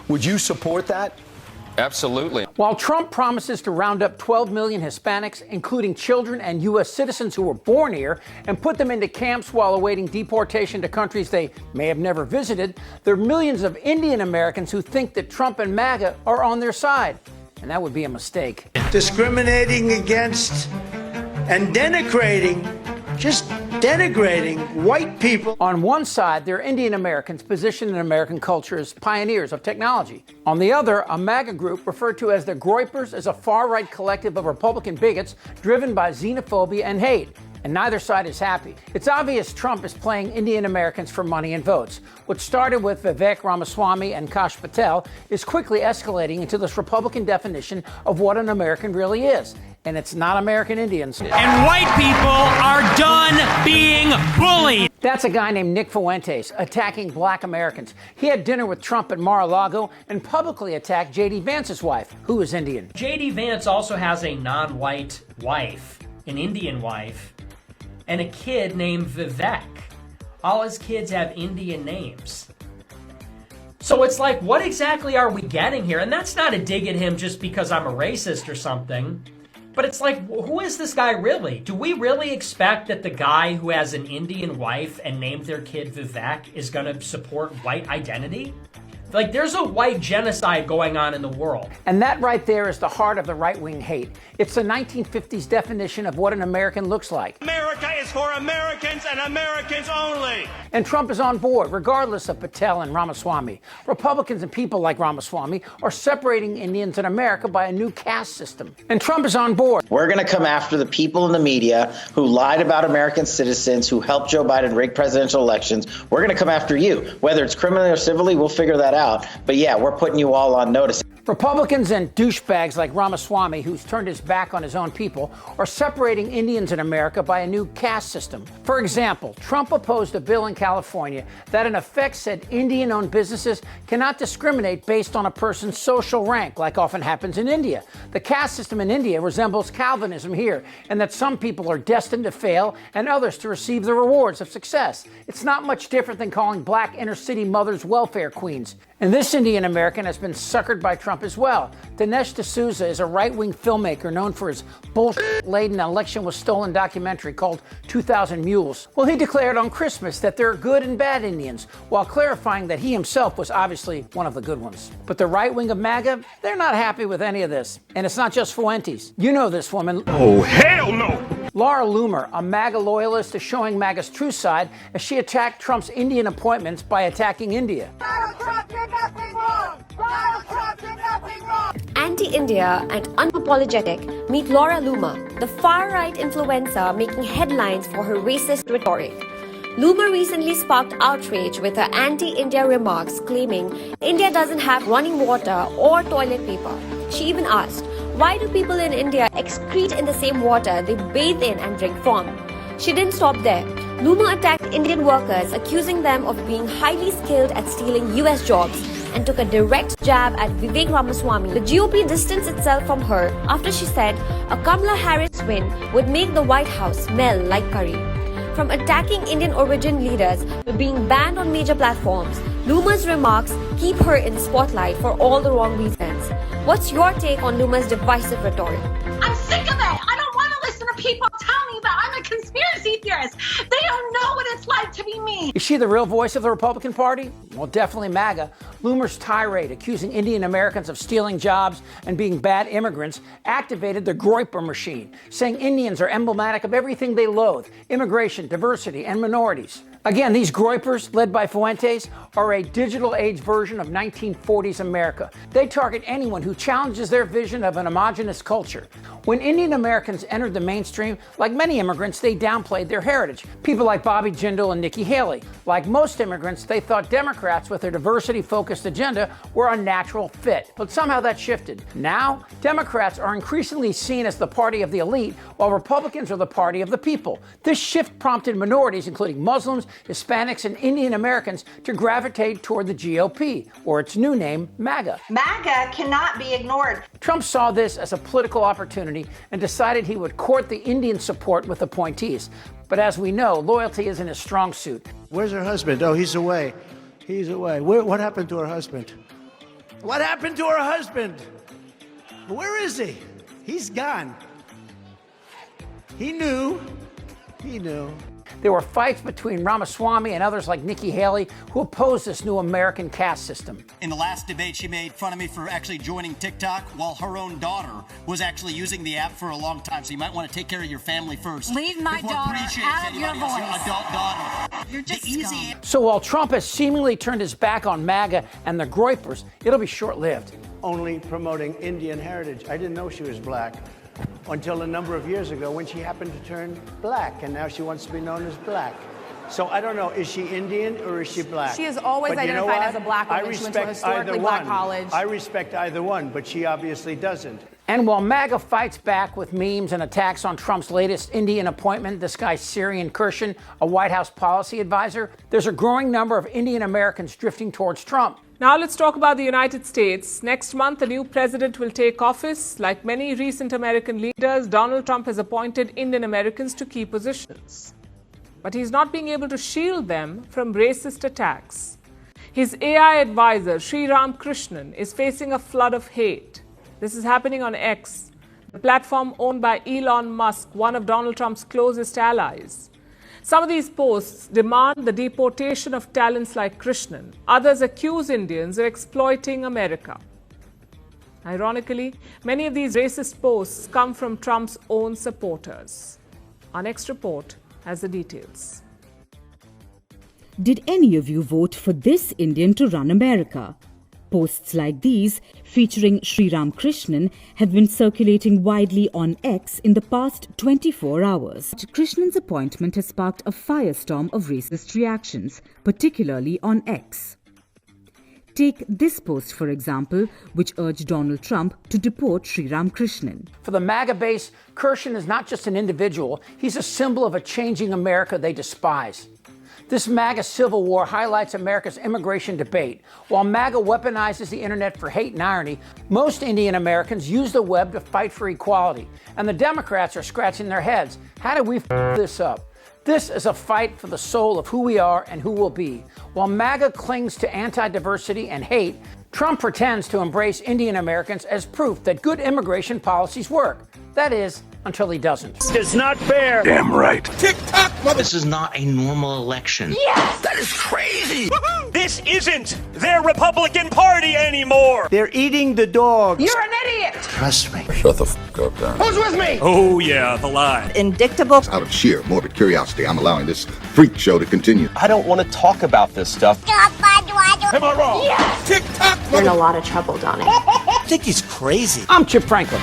Would you support that? Absolutely. While Trump promises to round up 12 million Hispanics, including children and U.S. citizens who were born here, and put them into camps while awaiting deportation to countries they may have never visited, there are millions of Indian Americans who think that Trump and MAGA are on their side. And that would be a mistake. Discriminating against and denigrating white people. On one side, there are Indian Americans positioned in American culture as pioneers of technology. On the other, a MAGA group referred to as the Groypers is a far-right collective of Republican bigots driven by xenophobia and hate. And neither side is happy. It's obvious Trump is playing Indian Americans for money and votes. What started with Vivek Ramaswamy and Kash Patel is quickly escalating into this Republican definition of what an American really is. And it's not American Indians. And white people are done being bullied. That's a guy named Nick Fuentes attacking black Americans. He had dinner with Trump at Mar-a-Lago and publicly attacked J.D. Vance's wife, who is Indian. J.D. Vance also has a non-white wife, an Indian wife, and a kid named Vivek. All his kids have Indian names. So it's like, what exactly are we getting here? And that's not a dig at him just because I'm a racist or something. But it's like, who is this guy really? Do we really expect that the guy who has an Indian wife and named their kid Vivek is going to support white identity? Like, there's a white genocide going on in the world. And that right there is the heart of the right-wing hate. It's the 1950s definition of what an American looks like. America is for Americans and Americans only. And Trump is on board, regardless of Patel and Ramaswamy. Republicans and people like Ramaswamy are separating Indians in America by a new caste system. And Trump is on board. We're going to come after the people in the media who lied about American citizens, who helped Joe Biden rig presidential elections. We're going to come after you. Whether it's criminally or civilly, we'll figure that out. But yeah, we're putting you all on notice. Republicans and douchebags like Ramaswamy, who's turned his back on his own people, are separating Indians in America by a new caste system. For example, Trump opposed a bill in California that in effect said Indian-owned businesses cannot discriminate based on a person's social rank, like often happens in India. The caste system in India resembles Calvinism here, and that some people are destined to fail and others to receive the rewards of success. It's not much different than calling black inner-city mothers welfare queens. And this Indian American has been suckered by Trump as well. Dinesh D'Souza is a right-wing filmmaker known for his bullshit-laden election was stolen documentary called 2,000 Mules. Well, he declared on Christmas that there are good and bad Indians, while clarifying that he himself was obviously one of the good ones. But the right wing of MAGA, they're not happy with any of this. And it's not just Fuentes. You know this woman. Oh, hell no! Laura Loomer, a MAGA loyalist, is showing MAGA's true side as she attacked Trump's Indian appointments by attacking India. Donald Trump did nothing wrong! Donald Trump did nothing wrong! Anti-India and unapologetic, meet Laura Loomer, the far-right influencer making headlines for her racist rhetoric. Loomer recently sparked outrage with her anti-India remarks claiming India doesn't have running water or toilet paper. She even asked, why do people in India excrete in the same water they bathe in and drink from? She didn't stop there. Loomer attacked Indian workers, accusing them of being highly skilled at stealing US jobs, and took a direct jab at Vivek Ramaswamy. The GOP distanced itself from her after she said a Kamala Harris win would make the White House smell like curry. From attacking Indian origin leaders to being banned on major platforms, Loomer's remarks keep her in the spotlight for all the wrong reasons. What's your take on Loomer's divisive rhetoric? I'm sick of it! I don't want to listen to people tell me that I'm a conspiracy theorist. They don't know what it's like to be me. Is she the real voice of the Republican Party? Well, definitely MAGA. Loomer's tirade accusing Indian Americans of stealing jobs and being bad immigrants activated the Groyper machine, saying Indians are emblematic of everything they loathe: immigration, diversity, and minorities. Again, these Groypers, led by Fuentes, are a digital age version of 1940s America. They target anyone who challenges their vision of an homogenous culture. When Indian Americans entered the mainstream, like many immigrants, they downplayed their heritage. People like Bobby Jindal and Nikki Haley. Like most immigrants, they thought Democrats with their diversity-focused agenda were a natural fit. But somehow that shifted. Now, Democrats are increasingly seen as the party of the elite, while Republicans are the party of the people. This shift prompted minorities, including Muslims, Hispanics, and Indian Americans, to gravitate toward the GOP, or its new name, MAGA. MAGA cannot be ignored. Trump saw this as a political opportunity and decided he would court the Indian support with appointees. But as we know, loyalty isn't his strong suit. Where's her husband? Oh, he's away. He's away. What happened to her husband? What happened to her husband? Where is he? He's gone. He knew. He knew. There were fights between Ramaswamy and others like Nikki Haley who opposed this new American caste system. In the last debate, she made fun of me for actually joining TikTok while her own daughter was actually using the app for a long time. So you might want to take care of your family first. Leave my daughter out of your voice. Your adult daughter. You're just easy. So while Trump has seemingly turned his back on MAGA and the Groypers, it'll be short-lived. Only promoting Indian heritage. I didn't know she was black until a number of years ago when she happened to turn black, and now she wants to be known as black. So I don't know, is she Indian or is she black? She has always But you know identified what? as a black woman. I She went to a respect historically either black one. college. I respect either one, but she obviously doesn't. And while MAGA fights back with memes and attacks on Trump's latest Indian appointment, this guy Syrian Kirshen, a White House policy advisor, there's a growing number of Indian Americans drifting towards Trump. Now let's talk about the United States. Next month, a new president will take office. Like many recent American leaders, Donald Trump has appointed Indian Americans to key positions. But he's not being able to shield them from racist attacks. His AI advisor, Sriram Krishnan, is facing a flood of hate. This is happening on X, the platform owned by Elon Musk, one of Donald Trump's closest allies. Some of these posts demand the deportation of talents like Krishnan. Others accuse Indians of exploiting America. Ironically, many of these racist posts come from Trump's own supporters. Our next report has the details. Did any of you vote for this Indian to run America? Posts like these, featuring Sriram Krishnan, have been circulating widely on X in the past 24 hours. Krishnan's appointment has sparked a firestorm of racist reactions, particularly on X. Take this post, for example, which urged Donald Trump to deport Sriram Krishnan. For the MAGA base, Kirshen is not just an individual, he's a symbol of a changing America they despise. This MAGA civil war highlights America's immigration debate. While MAGA weaponizes the internet for hate and irony, most Indian Americans use the web to fight for equality. And the Democrats are scratching their heads. How did we f this up? This is a fight for the soul of who we are and who we'll be. While MAGA clings to anti-diversity and hate, Trump pretends to embrace Indian Americans as proof that good immigration policies work. That is, until he doesn't. It's not fair. Damn right. TikTok! This is not a normal election. Yes! That is crazy! This isn't their Republican Party anymore! They're eating the dog. You're an idiot. Trust me. Shut the f*** up, Dan. Who's with me? Oh, yeah, the lie. Indictable. Out of sheer morbid curiosity, I'm allowing this freak show to continue. I don't want to talk about this stuff. Am I wrong? Yes! TikTok! You're in a lot of trouble, Donnie. I think he's crazy. I'm Chip Franklin.